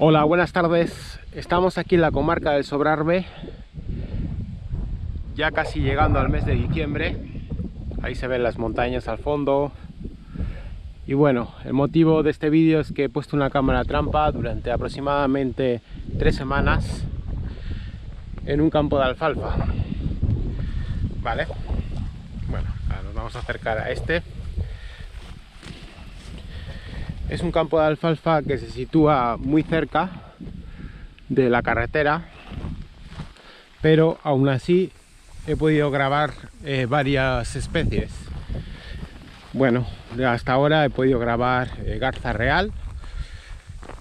Hola, buenas tardes. Estamos aquí en la comarca del Sobrarbe, ya casi llegando al mes de diciembre. Ahí se ven las montañas al fondo. Y bueno, el motivo de este vídeo es que he puesto una cámara trampa durante aproximadamente 3 semanas en un campo de alfalfa. Vale, bueno, ahora nos vamos a acercar a este. Es un campo de alfalfa que se sitúa muy cerca de la carretera, pero aún así he podido grabar varias especies. Bueno, hasta ahora he podido grabar garza real,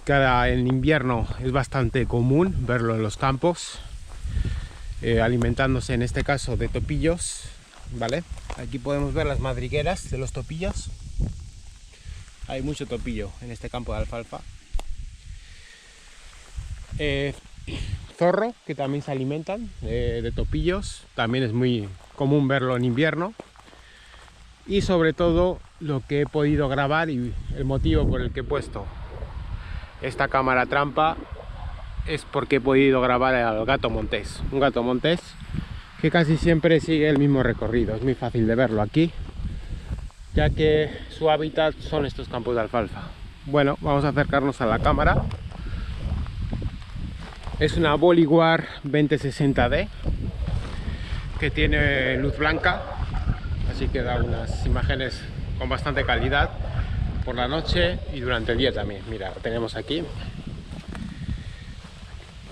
que ahora en invierno es bastante común verlo en los campos, alimentándose en este caso de topillos, ¿vale? Aquí podemos ver las madrigueras de los topillos. Hay mucho topillo en este campo de alfalfa. Zorro, que también se alimentan de topillos, también es muy común verlo en invierno. Y sobre todo lo que he podido grabar y el motivo por el que he puesto esta cámara trampa es porque he podido grabar al gato montés, un gato montés que casi siempre sigue el mismo recorrido. Es muy fácil de verlo aquí, ya que su hábitat son estos campos de alfalfa. Bueno, vamos a acercarnos a la cámara. Es una Boliguar 2060D que tiene luz blanca, así que da unas imágenes con bastante calidad por la noche y durante el día también. Mira, lo tenemos aquí.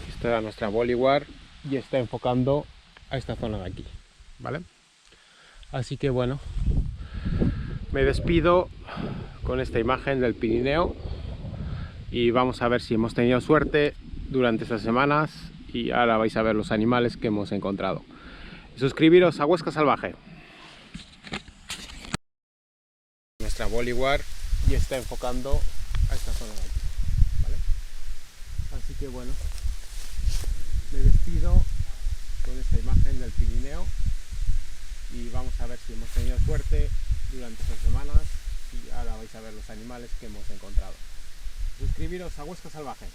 Esta es nuestra Boliguar y está enfocando a esta zona de aquí, ¿vale? Así que bueno, me despido con esta imagen del Pirineo y vamos a ver si hemos tenido suerte durante estas semanas y ahora vais a ver los animales que hemos encontrado. Suscribiros a Huesca Salvaje. Nuestra Boliguar y está enfocando a esta zona de aquí, ¿vale? Así que bueno, me despido con esta imagen del Pirineo y vamos a ver si hemos tenido suerte durante estas semanas y ahora vais a ver los animales que hemos encontrado. Suscribiros a Huesca Salvaje.